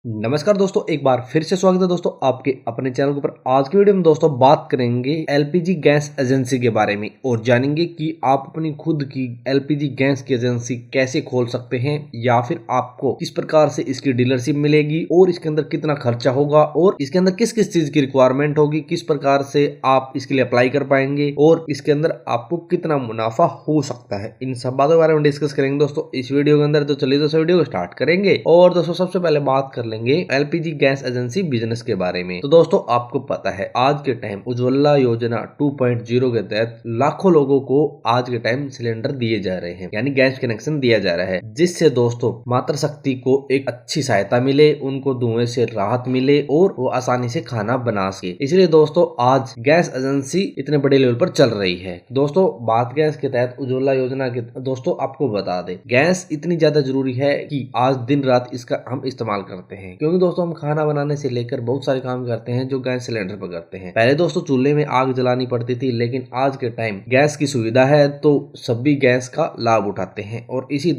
नमस्कार दोस्तों, एक बार फिर से स्वागत है दोस्तों आपके अपने चैनल के ऊपर। आज की वीडियो में दोस्तों बात करेंगे एलपीजी गैस एजेंसी के बारे में और जानेंगे कि आप अपनी खुद की एलपीजी गैस की एजेंसी कैसे खोल सकते हैं या फिर आपको किस प्रकार से इसकी डीलरशिप मिलेगी और इसके अंदर कितना खर्चा होगा और इसके अंदर किस किस चीज की रिक्वायरमेंट होगी, किस प्रकार से आप इसके लिए अप्लाई कर पाएंगे और इसके अंदर आपको कितना मुनाफा हो सकता है। इन सब बातों के बारे में डिस्कस करेंगे दोस्तों इस वीडियो के अंदर। तो चलिए दोस्तों वीडियो को स्टार्ट करेंगे और दोस्तों सबसे पहले बात कर एलपीजी गैस एजेंसी बिजनेस के बारे में। तो दोस्तों आपको पता है आज के टाइम उज्ज्वला योजना 2.0 के तहत लाखों लोगों को आज के टाइम सिलेंडर दिए जा रहे हैं, यानी गैस कनेक्शन दिया जा रहा है, जिससे दोस्तों मातृशक्ति को एक अच्छी सहायता मिले, उनको धुएं से राहत मिले और वो आसानी से खाना बना सके। इसलिए दोस्तों आज गैस एजेंसी इतने बड़े लेवल पर चल रही है। दोस्तों बात गैस के तहत उज्ज्वला योजना के दोस्तों आपको बता दें, गैस इतनी ज्यादा जरूरी है कि आज दिन रात इसका हम इस्तेमाल करते हैं, क्योंकि दोस्तों हम खाना बनाने से लेकर बहुत सारे काम करते हैं जो गैस सिलेंडर पर करते हैं। पहले दोस्तों चूल्हे में आग जलानी पड़ती थी, लेकिन आज के टाइम गैस की सुविधा है तो सभी गैस का लाभ उठाते हैं और इसी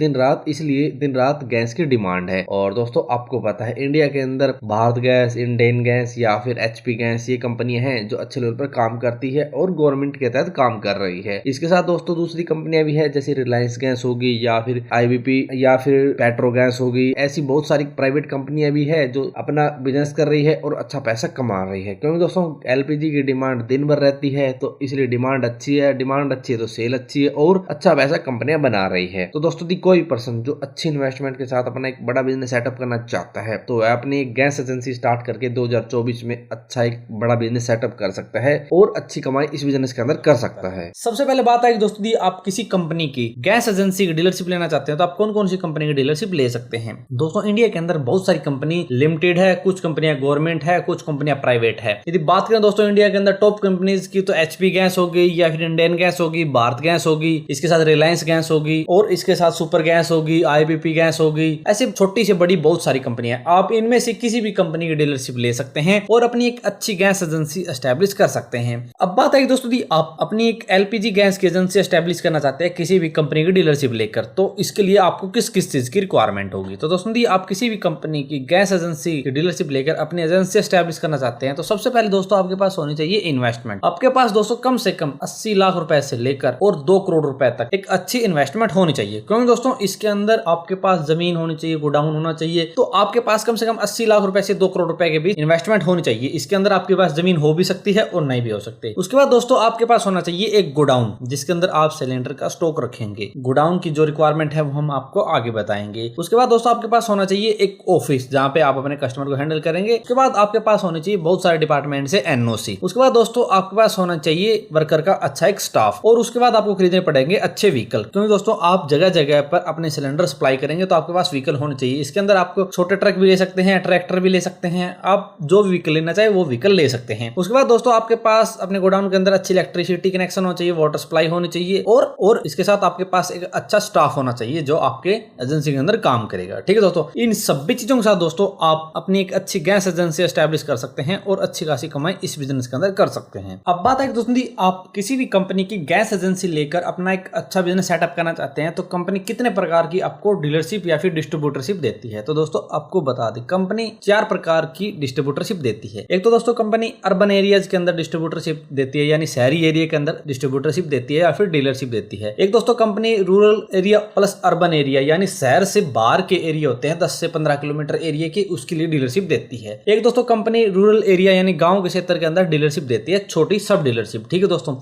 इसलिए दिन रात गैस की डिमांड है। और दोस्तों आपको पता है इंडिया के अंदर भारत गैस, इंडेन गैस या फिर एचपी गैस, ये कंपनियां हैं जो अच्छे लेवल पर काम करती है और गवर्नमेंट के तहत काम कर रही है। इसके साथ दोस्तों दूसरी कंपनियां भी है, जैसे रिलायंस गैस होगी या फिर आईबीपी या फिर पेट्रो गैस होगी। ऐसी बहुत सारी प्राइवेट कंपनियां भी है जो अपना बिजनेस कर रही है और अच्छा पैसा कमा रही है, क्योंकि दोस्तों एलपीजी की डिमांड दिन भर रहती है, तो इसलिए डिमांड अच्छी है तो सेल अच्छी है और अच्छा पैसा कंपनियां बना रही है। तो दोस्तों कोई पर्सन जो अच्छी इन्वेस्टमेंट के साथ अपना एक बड़ा बिजनेस सेटअप करना चाहता है तो वह अपनी एक गैस एजेंसी स्टार्ट करके 2024 में अच्छा एक बड़ा बिजनेस सेटअप कर सकता है और अच्छी कमाई इस बिजनेस के अंदर कर सकता है। सबसे पहले बात है कि दोस्तों दी आप किसी कंपनी की गैस एजेंसी की डीलरशिप लेना चाहते हैं तो आप कौन कौन सी कंपनी की डीलरशिप ले सकते हैं। दोस्तों इंडिया के अंदर बहुत सारी कंपनी लिमिटेड है, कुछ कंपनियां गवर्नमेंट है, कुछ कंपनियां प्राइवेट है। यदि बात करें दोस्तों इंडिया के अंदर टॉप कंपनीज की तो एचपी गैस होगी या फिर इंडियन गैस होगी, भारत गैस होगी, इसके साथ रिलायंस गैस होगी और इसके साथ सुपर गैस होगी, आईबीपी गैस होगी। ऐसे छोटी से बड़ी बहुत सारी कंपनियां, आप इनमें से किसी भी कंपनी की डीलरशिप ले सकते हैं और अपनी एक अच्छी गैस एजेंसी एस्टेब्लिश कर सकते हैं। अब बात है दोस्तों दी आप अपनी एक एलपीजी गैस की एजेंसी एस्टेब्लिश करना चाहते हैं किसी भी कंपनी की डीलरशिप लेकर, तो इसके लिए आपको किस किस चीज की रिक्वायरमेंट होगी। तो दोस्तों दी आप किसी भी कंपनी की गैस एजेंसी की डीलरशिप लेकर अपनी एजेंसी एस्टेब्लिश करना चाहते हैं तो सबसे पहले दोस्तों आपके पास होनी चाहिए इन्वेस्टमेंट। आपके पास दोस्तों कम से कम 80 लाख रुपए से लेकर और 2 करोड़ रुपए तक एक अच्छी इन्वेस्टमेंट होनी चाहिए, क्योंकि दोस्तों इसके अंदर आपके पास जमीन होनी चाहिए, गोडाउन होना चाहिए। तो आपके पास कम से कम 80 लाख रुपए से 2 करोड़ रुपए के बीच इन्वेस्टमेंट होनी चाहिए। इसके अंदर आपके पास जमीन हो भी सकती है और नहीं भी हो सकती। उसके बाद दोस्तों आपके पास होना चाहिए एक गोडाउन जिसके अंदर आप सिलेंडर का स्टॉक रखेंगे। गोडाउन की जो रिक्वायरमेंट है वो हम आपको आगे बताएंगे। उसके बाद दोस्तों आपके पास होना चाहिए एक ऑफिस जहां पे आप अपने कस्टमर को हैंडल करेंगे। उसके बाद आपके पास होने चाहिए बहुत सारे डिपार्टमेंट से एनओसी। उसके बाद दोस्तों आपके पास होना चाहिए वर्कर का अच्छा एक स्टाफ और उसके बाद आपको खरीदने पड़ेंगे अच्छे व्हीकल, क्योंकि दोस्तों आप जगह जगह पर अपने सिलेंडर सप्लाई करेंगे तो आपके पास व्हीकल होने चाहिए। इसके अंदर आपको छोटे ट्रक भी ले सकते हैं, ट्रैक्टर भी ले सकते हैं, आप जो व्हीकल लेना चाहे वो व्हीकल ले सकते हैं। उसके बाद दोस्तों आपके पास अपने गोडाउन के अंदर अच्छी इलेक्ट्रिसिटी कनेक्शन होना चाहिए, वाटर सप्लाई होनी चाहिए और इसके साथ आपके पास एक अच्छा स्टाफ होना चाहिए जो आपके एजेंसी के अंदर काम करेगा। ठीक है दोस्तों, इन सभी चीजों के साथ दोस्तों आप अपनी एक अच्छी गैस एजेंसी एस्टेब्लिश कर सकते हैं और अच्छी खासी कमाई इस बिजनेस के अंदर कर सकते हैं। अब बात है दोस्तों आप किसी भी कंपनी की गैस एजेंसी लेकर अपना एक अच्छा बिजनेस सेटअप करना चाहते हैं तो कंपनी कितने प्रकार की आपको डीलरशिप या फिर डिस्ट्रीब्यूटरशिप देती है। तो दोस्तों आपको बता दें कंपनी 4 प्रकार की डिस्ट्रीब्यूटरशिप देती है। एक तो दोस्तों कंपनी अर्बन एरियाज के अंदर डिस्ट्रीब्यूटरशिप देती है, यानी शहरी एरिया के अंदर डिस्ट्रीब्यूटरशिप देती है या फिर डीलरशिप देती है। एक दोस्तों company rural area plus urban area, यानी शहर से बाहर के एरिया होते हैं 10 से 15 किलोमीटर एरिया के, उसके लिए डीलरशिप देती है। एक दोस्तों कंपनी रूरल एरिया यानी गांव के क्षेत्र के अंदर डीलरशिप देती है, छोटी सब डीलरशिप। ठीक है दोस्तों,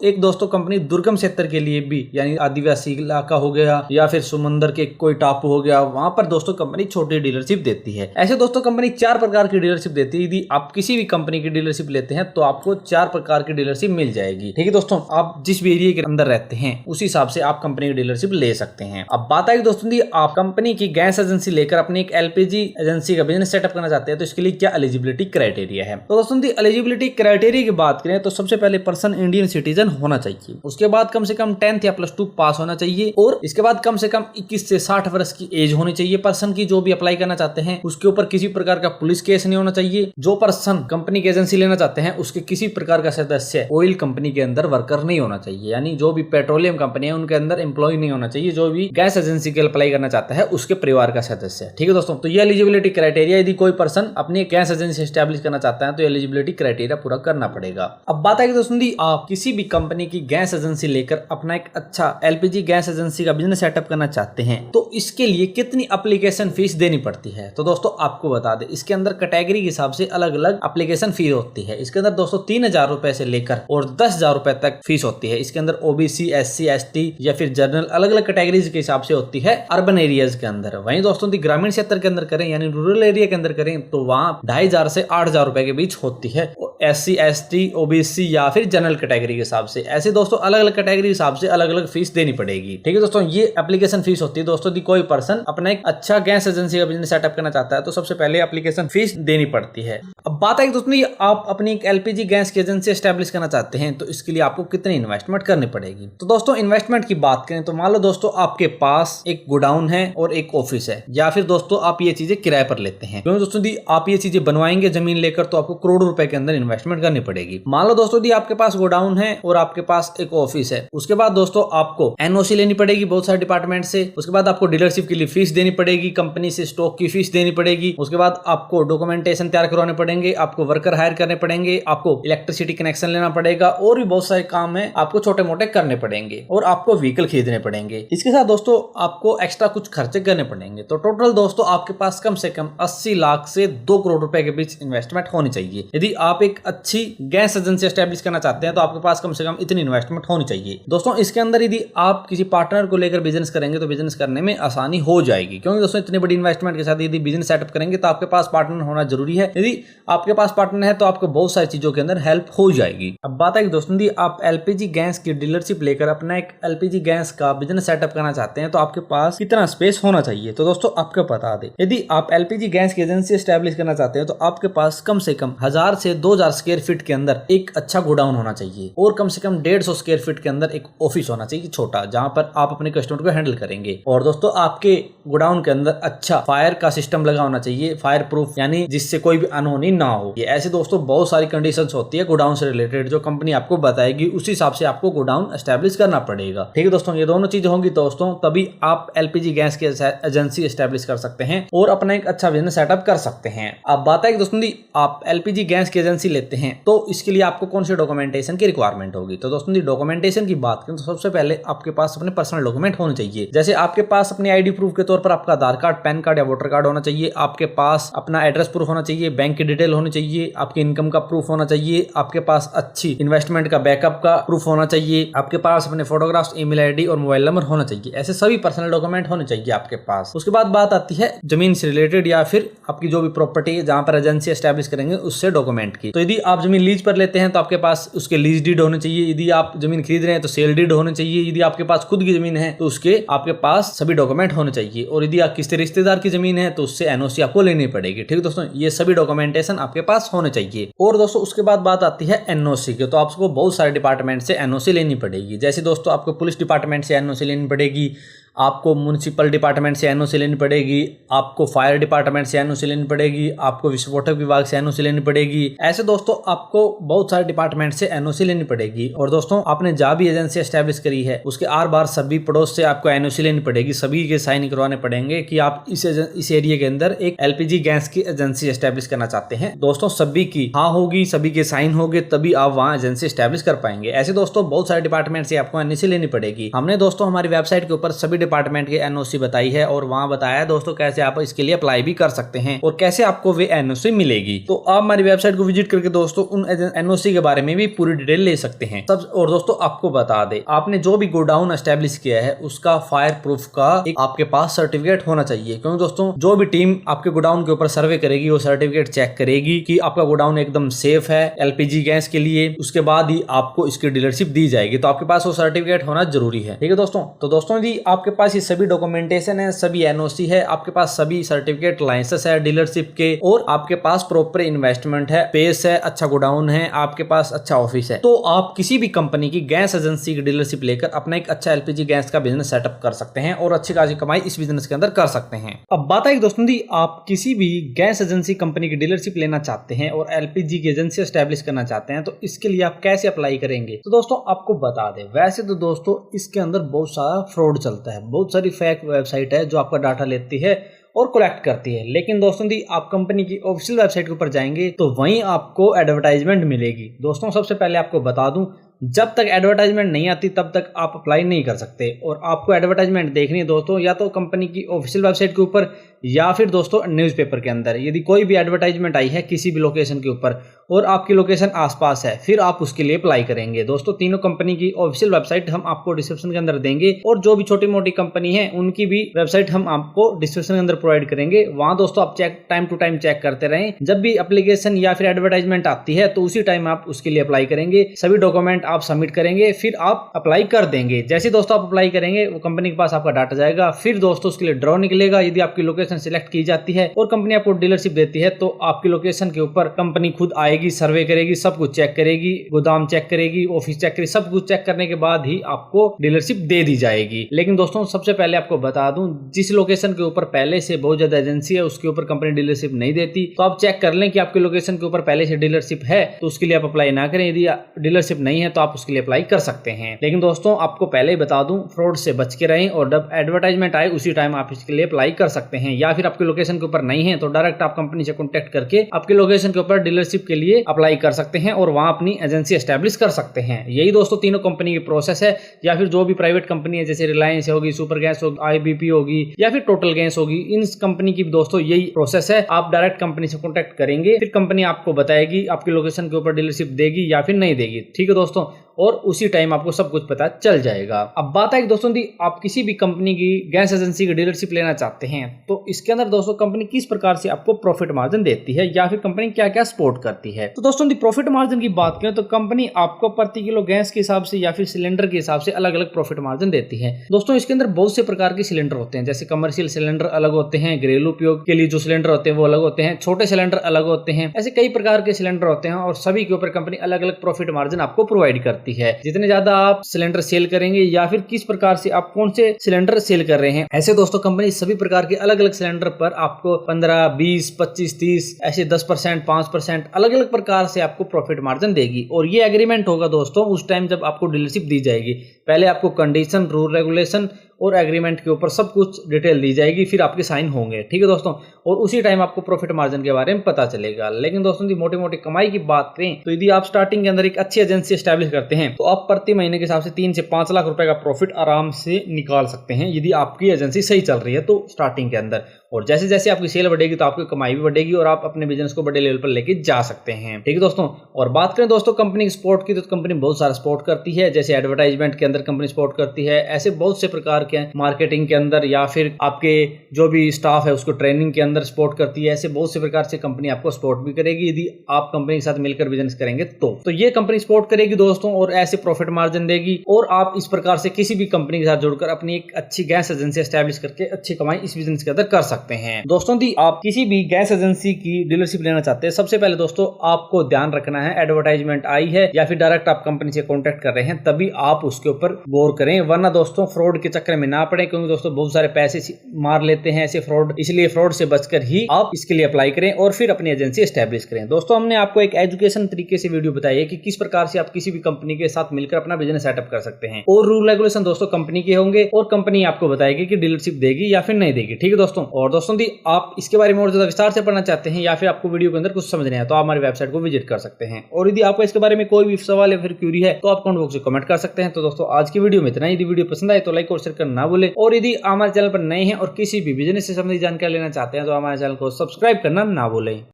एक दोस्तों कंपनी दुर्गम क्षेत्र के लिए भी, यानी आदिवासी इलाका हो गया या फिर समुद्र के कोई टापू हो गया, वहां पर दोस्तों कंपनी छोटी डीलरशिप देती है। ऐसे दोस्तों कंपनी 4 प्रकार की डीलरशिप देती है। यदि आप किसी भी कंपनी की डीलरशिप लेते हैं तो आपको 4 प्रकार की डीलरशिप मिल जाएगी। ठीक है दोस्तों, आप जिस भी एरिया के अंदर रहते हैं उस हिसाब से आप कंपनी की डीलरशिप ले सकते हैं। अब बात है दोस्तों आप कंपनी की गैस एजेंसी लेकर अपनी एक एलपीजी एजेंसी का बिजनेस सेटअप करना चाहते हैं तो इसके लिए क्या एलिजिबिलिटी क्राइटेरिया है। तो दोस्तों एलिजिबिलिटी क्राइटेरिया की बात करें तो सबसे पहले पर्सन इंडियन सिटीजन होना चाहिए। उसके बाद कम से कम 10th या +2 पास होना चाहिए और इसके बाद कम से कम 21 से 60 वर्ष की एज होनी चाहिए पर्सन की जो भी अप्लाई करना चाहते हैं। उसके ऊपर किसी प्रकार का पुलिस केस नहीं होना चाहिए। जो पर्सन कंपनी की एजेंसी लेना चाहते हैं उसके किसी प्रकार का सदस्य ऑयल कंपनी के अंदर वर्कर नहीं होना चाहिए, यानी जो भी पेट्रोलियम कंपनी है उनके अंदर एम्प्लॉय नहीं होना चाहिए। जो भी गैस एजेंसी के अप्लाई करना चाहता है उसके परिवार का सदस्य। ठीक है दोस्तों, तो ये एलिजिबिलिटी क्राइटेरिया, यदि कोई पर्सन अपनी गैस एजेंसी एस्टैब्लिश करना चाहता है तो एलिजिबिलिटी क्राइटेरिया पूरा करना पड़ेगा। अब बात है कि दोस्तों आप किसी भी कंपनी की गैस एजेंसी लेकर अपना एक अच्छा एलपीजी गैस एजेंसी का बिजनेस सेटअप करना चाहते हैं तो इसके लिए कितनी एप्लीकेशन फीस देनी पड़ती है। तो दोस्तों आपको बता दें, इसके अंदर कैटेगरी के हिसाब से अलग अलग एप्लीकेशन फीस होती है। इसके अंदर दोस्तों 3,000 रुपए से लेकर और 10,000 रुपए तक फीस होती है। इसके अंदर ओबीसी, एससी, एसटी या फिर जनरल अलग अलग कैटेगरीज के हिसाब से होती है अर्बन एरियाज के अंदर। वहीं दोस्तों ग्रामीण क्षेत्र के अंदर करें यानी रूरल एरिया के अंदर करें तो वहां 2,500 से 8,000 रुपए के बीच होती है, एससी, एसटी, ओबीसी या फिर जनरल कैटेगरी के हिसाब से। ऐसे दोस्तों अलग अलग कैटेगरी के हिसाब से अलग अलग फीस देनी पड़ेगी। ठीक है दोस्तों, ये एप्लीकेशन फीस होती है। दोस्तों कोई पर्सन अपना एक अच्छा गैस एजेंसी का बिजनेस सेटअप करना चाहता है तो सबसे पहले एप्लीकेशन फीस देनी पड़ती है। अब बात है कि दोस्तों आप अपनी एक एलपीजी गैस की एजेंसी एस्टैब्लिश करना चाहते हैं तो इसके लिए आपको कितनी इन्वेस्टमेंट करनी पड़ेगी। तो दोस्तों इन्वेस्टमेंट की बात करें तो मान लो दोस्तों आपके पास एक गोडाउन है और एक ऑफिस है, या फिर दोस्तों आप ये चीजें किराए पर लेते हैं। क्योंकि दोस्तों आप ये चीजें बनवाएंगे जमीन लेकर तो आपको करोड़ों रुपए के अंदर इन्वेस्टमेंट करनी पड़ेगी। मान लो दोस्तों आपके पास गोडाउन है और आपके पास एक ऑफिस है, उसके बाद दोस्तों आपको एनओसी लेनी पड़ेगी बहुत सारे डिपार्टमेंट से। उसके बाद आपको डीलरशिप के लिए फीस देनी पड़ेगी, कंपनी से स्टॉक की फीस देनी पड़ेगी। उसके बाद आपको डॉक्यूमेंटेशन तैयार करवाने पड़ेंगे, आपको वर्कर हायर करने पड़ेंगे, आपको इलेक्ट्रिसिटी कनेक्शन लेना पड़ेगा और भी बहुत सारे काम है आपको छोटे मोटे करने पड़ेंगे और आपको व्हीकल खरीदने पड़ेंगे। इसके साथ दोस्तों आपको एक्स्ट्रा कुछ खर्चे करने पड़ेंगे। तो टोटल दोस्तों आपके पास कम से कम 80 लाख से 2 करोड़ रुपए के बीच इन्वेस्टमेंट होनी चाहिए। यदि आप एक अच्छी गैस एजेंसी एस्टैब्लिश करना चाहते हैं तो आपके पास कम से कम इतनी इन्वेस्टमेंट होनी चाहिए। दोस्तों इसके अंदर यदि आप किसी पार्टनर को लेकर बिजनेस करेंगे तो बिजनेस करने में आसानी हो जाएगी, क्योंकि दोस्तों इतनी बड़ी इन्वेस्टमेंट के साथ यदि बिजनेस सेटअप करेंगे तो आपके पास पार्टनर होना जरूरी है। यदि आपके पास पार्टनर है तो आपको बहुत सारी चीजों के अंदर हेल्प हो जाएगी। अब बात है कि दोस्तों आप एलपीजी गैस की डीलरशिप लेकर अपना एक एलपीजी गैस का बिजनेस सेटअप करना चाहते हैं तो आपके पास कितना स्पेस होना चाहिए। तो दोस्तों आपको बता दें, यदि आप एलपीजी गैस की एजेंसी एस्टैब्लिश करना चाहते हैं तो आपके पास कम से कम 1000 से 2000 स्क्वायर फीट के अंदर एक अच्छा गोडाउन होना चाहिए और कम से कम 150 स्क्वायर फीट के अंदर एक ऑफिस होना चाहिए छोटा, जहां पर आप अपने कस्टमर को हैंडल करेंगे। और दोस्तों आपके गोडाउन के अंदर अच्छा फायर का सिस्टम लगा होना चाहिए, फायर प्रूफ, यानी जिससे कोई भी अनहोनी ना हो। ये ऐसे दोस्तों बहुत सारी कंडीशंस होती है गोडाउन से रिलेटेड जो कंपनी आपको बताएगी, उसी हिसाब से आपको गोडाउन एस्टैब्लिश करना पड़ेगा। ठीक है दोस्तों, ये दोनों चीजें होंगी दोस्तों तभी आप एलपीजी गैस की एजेंसी एस्टैब्लिश कर सकते हैं और अपना एक अच्छा बिजनेस सेटअप कर सकते हैं। अब बात है कि दोस्तों आप एलपीजी गैस की एजेंसी लेते हैं तो इसके लिए आपको कौन से डॉक्यूमेंटेशन की रिक्वायरमेंट होगी। तो दोस्तों डॉक्यूमेंटेशन की बात करें तो सबसे पहले आपके पास अपने पर्सनल डॉक्यूमेंट होने चाहिए। जैसे आपके पास अपनी आईडी प्रूफ के तौर पर आपका आधार कार्ड, पैन कार्ड या वोटर कार्ड होना चाहिए, आपके पास अपना एड्रेस प्रूफ होना चाहिए, बैंक की डिटेल होनी चाहिए, आपकी इनकम का प्रूफ होना चाहिए, आपके पास अच्छी इन्वेस्टमेंट का बैकअप का प्रूफ होना चाहिए, आपके पास अपने फोटोग्राफ्स, ईमेल आईडी और मोबाइल नंबर होना चाहिए। ऐसे सभी पर्सनल डॉक्यूमेंट होने चाहिए आपके पास। उसके बाद बात आती है जमीन से रिलेटेड या फिर आपकी जो भी प्रॉपर्टी है जहां पर एजेंसी एस्टैब्लिश करेंगे उससे डॉक्यूमेंट की। तो यदि आप जमीन लीज पर लेते हैं तो आपके पास उसके लीज डीड होने चाहिए, यदि आप जमीन खरीद रहे हैं तो सेल डीड होने चाहिए, यदि आपके पास खुद की जमीन है तो उसके आपके पास सभी डॉक्यूमेंट होने चाहिए, और यदि आप किसी रिश्तेदार की जमीन है तो उससे एनओसी आपको लेनी पड़ेगी। ठीक है दोस्तों, ये सभी डॉक्यूमेंटेशन आपके पास होने चाहिए। और दोस्तों उसके बाद बात आती है एनओसी की। तो आपको बहुत सारे डिपार्टमेंट से एनओसी लेनी पड़ेगी। जैसे दोस्तों आपको पुलिस डिपार्टमेंट से एनओसी लेनी पड़ेगी, आपको म्युनिसिपल डिपार्टमेंट से एनओसी लेनी पड़ेगी, आपको फायर डिपार्टमेंट से एनओसी लेनी पड़ेगी, आपको विस्फोटक विभाग से एनओसी लेनी पड़ेगी। ऐसे दोस्तों आपको बहुत सारे डिपार्टमेंट से एनओसी लेनी पड़ेगी। और दोस्तों आपने जहाँ भी एजेंसी एस्टैब्लिश करी है उसके आर बार सभी पड़ोस से आपको एनओसी लेनी पड़ेगी, सभी के साइन करवाने पड़ेंगे कि आप इस एरिया के अंदर एक एलपीजी गैस की एजेंसी एस्टैब्लिश करना चाहते हैं। दोस्तों सभी की हाँ होगी, सभी के साइन होंगे तभी आप वहाँ एजेंसी एस्टैब्लिश कर पाएंगे। ऐसे दोस्तों बहुत सारे डिपार्टमेंट से आपको एनओसी लेनी पड़ेगी। हमने दोस्तों हमारी वेबसाइट के ऊपर सभी डिपार्टमेंट की एनओसी बताई है और वहां बताया है दोस्तों कैसे आप इसके लिए अप्लाई भी कर सकते हैं और कैसे आपको वे एनओसी मिलेगी। तो आप हमारी वेबसाइट को विजिट करके दोस्तों उन एनओसी के बारे में भी पूरी डिटेल ले सकते हैं। और दोस्तों आपको बता दें, आपने जो भी गोडाउन एस्टैब्लिश किया है उसका फायर प्रूफ का एक आपके पास सर्टिफिकेट होना चाहिए, क्योंकि दोस्तों जो भी टीम आपके गोडाउन के ऊपर सर्वे करेगी वो सर्टिफिकेट चेक करेगी कि आपका गोडाउन एकदम सेफ है एलपीजी गैस के लिए। उसके बाद ही आपको इसकी डीलरशिप दी जाएगी, तो आपके पास वो सर्टिफिकेट होना जरूरी है। ठीक है दोस्तों, तो दोस्तों यदि आपके पास ये सभी डॉक्यूमेंटेशन है, सभी एनओसी है, आपके पास सभी सर्टिफिकेट, लाइसेंस है डीलरशिप के, और आपके पास प्रॉपर इन्वेस्टमेंट है, पेस है, अच्छा गोडाउन है, आपके पास अच्छा ऑफिस है, तो आप किसी भी कंपनी की गैस एजेंसी की डीलरशिप लेकर अपना एक अच्छा एलपीजी गैस का बिजनेस सेटअप कर सकते हैं और अच्छी खासी कमाई इस बिजनेस के अंदर कर सकते हैं। अब बात है दोस्तों आप किसी भी गैस एजेंसी कंपनी की डीलरशिप लेना चाहते हैं और एलपीजी की एजेंसी एस्टैब्लिश करना चाहते हैं तो इसके लिए आप कैसे अप्लाई करेंगे। तो दोस्तों आपको बता दें, वैसे तो दोस्तों इसके अंदर बहुत सारा फ्रॉड चलता है, बहुत सारी फेक वेबसाइट है जो आपका डाटा लेती है और कलेक्ट करती है। लेकिन दोस्तों यदि आप कंपनी की ऑफिशियल वेबसाइट के ऊपर जाएंगे तो वहीं आपको एडवर्टाइजमेंट मिलेगी। दोस्तों सबसे पहले आपको बता दूं, जब तक एडवर्टाइजमेंट नहीं आती तब तक आप अप्लाई नहीं कर सकते। और आपको एडवर्टाइजमेंट देखनी है दोस्तों या तो कंपनी की ऑफिशियल वेबसाइट के ऊपर या फिर दोस्तों न्यूज़पेपर के अंदर। यदि कोई भी एडवर्टाइजमेंट आई है किसी भी लोकेशन के ऊपर और आपकी लोकेशन आसपास है, फिर आप उसके लिए अप्लाई करेंगे। दोस्तों तीनों कंपनी की ऑफिशियल वेबसाइट हम आपको डिस्क्रिप्शन के अंदर देंगे और जो भी छोटी मोटी कंपनी है उनकी भी वेबसाइट हम आपको डिस्क्रिप्शन के अंदर प्रोवाइड करेंगे। वहां दोस्तों आप टाइम टू टाइम चेक करते रहें। जब भी एप्लीकेशन या फिर एडवर्टाइजमेंट आती है तो उसी टाइम आप उसके लिए अप्लाई करेंगे, सभी डॉक्यूमेंट आप सबमिट करेंगे, फिर आप अप्लाई कर देंगे। जैसे दोस्तों आप अप्लाई करेंगे वो कंपनी के पास आपका डाटा जाएगा, फिर दोस्तों उसके लिए ड्रॉ निकलेगा। यदि आपकी लोकेशन सिलेक्ट की जाती है और कंपनी आपको डीलरशिप देती है तो आपकी लोकेशन के ऊपर कंपनी खुद आएगी, सर्वे करेगी, सब कुछ चेक करेगी, गोदाम चेक करेगी, ऑफिस चेक करेगी, सब कुछ चेक करने के बाद ही आपको डीलरशिप दे दी जाएगी। लेकिन दोस्तों सबसे पहले आपको बता दूं, जिस लोकेशन के ऊपर पहले से बहुत ज्यादा एजेंसी है उसके ऊपर कंपनी डीलरशिप नहीं देती, तो आप चेक कर लें कि आपकी लोकेशन के ऊपर पहले से डीलरशिप है तो उसके लिए आप अप्लाई ना करें। यदि डीलरशिप नहीं है तो आप उसके लिए अप्लाई कर सकते हैं। लेकिन दोस्तों आपको पहले ही बता दूं, फ्रॉड से बच के रहें और जब एडवर्टाइजमेंट आए उसी टाइम आप इसके लिए अप्लाई कर सकते हैं। या फिर आपकी लोकेशन के ऊपर नहीं है तो डायरेक्ट आप कंपनी से कॉन्टेक्ट करके आपकी लोकेशन के ऊपर डीलरशिप के लिए अप्लाई कर सकते हैं और वहां अपनी एजेंसी एस्टैब्लिश कर सकते हैं। यही दोस्तों तीनों कंपनी की प्रोसेस है। या फिर जो भी प्राइवेट कंपनी है जैसे रिलायंस होगी, सुपर गैस होगी, आईबीपी होगी या फिर टोटल गैस होगी, इन कंपनी की दोस्तों यही प्रोसेस है। आप डायरेक्ट कंपनी से कॉन्टेक्ट करेंगे, फिर कंपनी आपको बताएगी आपकी लोकेशन के ऊपर डीलरशिप देगी या फिर नहीं देगी। ठीक है दोस्तों, और उसी टाइम आपको सब कुछ पता चल जाएगा। अब बात है कि दोस्तों यदि आप किसी भी कंपनी की गैस एजेंसी की डीलरशिप लेना चाहते हैं तो इसके अंदर दोस्तों कंपनी किस प्रकार से आपको प्रॉफिट मार्जिन देती है या फिर कंपनी क्या क्या सपोर्ट करती है। तो दोस्तों यदि प्रॉफिट मार्जिन की बात करें तो कंपनी आपको प्रति किलो गैस के हिसाब से या फिर सिलेंडर के हिसाब से अलग अलग प्रॉफिट मार्जिन देती है। दोस्तों इसके अंदर बहुत से प्रकार के सिलेंडर होते हैं, जैसे कमर्शियल सिलेंडर अलग होते हैं, घरेलू उपयोग के लिए जो सिलेंडर होते हैं वो अलग होते हैं, छोटे सिलेंडर अलग होते हैं, ऐसे कई प्रकार के सिलेंडर होते हैं और सभी के ऊपर कंपनी अलग अलग प्रॉफिट मार्जिन आपको प्रोवाइड करती है। जितने ज्यादा आप सिलेंडर सेल करेंगे या फिर किस प्रकार से आप कौन से सिलेंडर सेल कर रहे हैं, ऐसे दोस्तों कंपनी सभी प्रकार के अलग अलग सिलेंडर पर आपको 15, 20, 25, 30 ऐसे 10%, 5% अलग अलग प्रकार से आपको प्रॉफिट मार्जिन देगी। और ये एग्रीमेंट होगा दोस्तों उस टाइम जब आपको डीलरशिप दी जाएगी। पहले आपको कंडीशन, रूल, रेगुलेशन और एग्रीमेंट के ऊपर सब कुछ डिटेल दी जाएगी, फिर आपके साइन होंगे। ठीक है दोस्तों, और उसी टाइम आपको प्रॉफिट मार्जिन के बारे में पता चलेगा। लेकिन दोस्तों यदि मोटी मोटी कमाई की बात करें तो यदि आप स्टार्टिंग के अंदर एक अच्छी एजेंसी एस्टैब्लिश करते हैं तो आप प्रति महीने के हिसाब से 3 से 5 लाख रुपए का प्रॉफिट आराम से निकाल सकते हैं यदि आपकी एजेंसी सही चल रही है तो स्टार्टिंग के अंदर। और जैसे जैसे आपकी सेल बढ़ेगी तो आपकी कमाई भी बढ़ेगी और आप अपने बिजनेस को बड़े लेवल पर लेके जा सकते हैं। ठीक है दोस्तों, और बात करें दोस्तों कंपनी की सपोर्ट की तो कंपनी बहुत सारा सपोर्ट करती है। जैसे एडवर्टाइजमेंट के अंदर कंपनी सपोर्ट करती है, ऐसे बहुत से प्रकार के मार्केटिंग के अंदर या फिर आपके जो भी स्टाफ है उसको ट्रेनिंग के अंदर सपोर्ट करती है। ऐसे बहुत से प्रकार से कंपनी आपको सपोर्ट भी करेगी यदि आप कंपनी के साथ मिलकर बिजनेस करेंगे तो ये कंपनी सपोर्ट करेगी दोस्तों और ऐसे प्रॉफिट मार्जिन देगी। और आप इस प्रकार से किसी भी कंपनी के साथ जुड़कर अपनी एक अच्छी गैस एजेंसी एस्टैब्लिश करके अच्छी कमाई इस बिजनेस के अंदर कर सकते हैं। दोस्तों यदि आप किसी भी गैस एजेंसी की डीलरशिप लेना चाहते हैं, सबसे पहले दोस्तों आपको ध्यान रखना है एडवर्टाइजमेंट आई है या फिर डायरेक्ट आप कंपनी से कॉन्टेक्ट कर रहे हैं तभी आप उसके ऊपर गौर करें, वरना दोस्तों फ्रॉड के चक्कर में ना पड़े। क्योंकि दोस्तों बहुत सारे पैसे मार लेते हैं ऐसे फ्रॉड, इसलिए फ्रॉड से बचकर ही आप इसके लिए अप्लाई करें और फिर अपनी एजेंसी एस्टैब्लिश करें। दोस्तों हमने आपको एक एजुकेशन तरीके से वीडियो बताई है कि किस प्रकार से आप किसी भी कंपनी के साथ मिलकर अपना बिजनेस सेटअप कर सकते हैं और रूल रेगुलेशन दोस्तों कंपनी के होंगे और कंपनी आपको बताएगी कि डीलरशिप देगी या फिर नहीं देगी। ठीक है दोस्तों, और दोस्तों यदि आप इसके बारे में और ज्यादा विस्तार से पढ़ना चाहते हैं या फिर आपको वीडियो के अंदर कुछ समझ नहीं है तो आप हमारी वेबसाइट को विजिट कर सकते हैं। और यदि आपको इसके बारे में कोई भी सवाल या फिर क्यूरी है तो आप कमेंट बॉक्स में कमेंट कर सकते हैं। तो दोस्तों आज की वीडियो में इतना ही। यदि वीडियो पसंद आए तो लाइक और शेयर करना ना भूलें और यदि हमारे चैनल पर नए हैं और किसी भी बिजनेस से संबंधित जानकारी लेना चाहते हैं तो हमारे चैनल को सब्सक्राइब करना ना भूलें।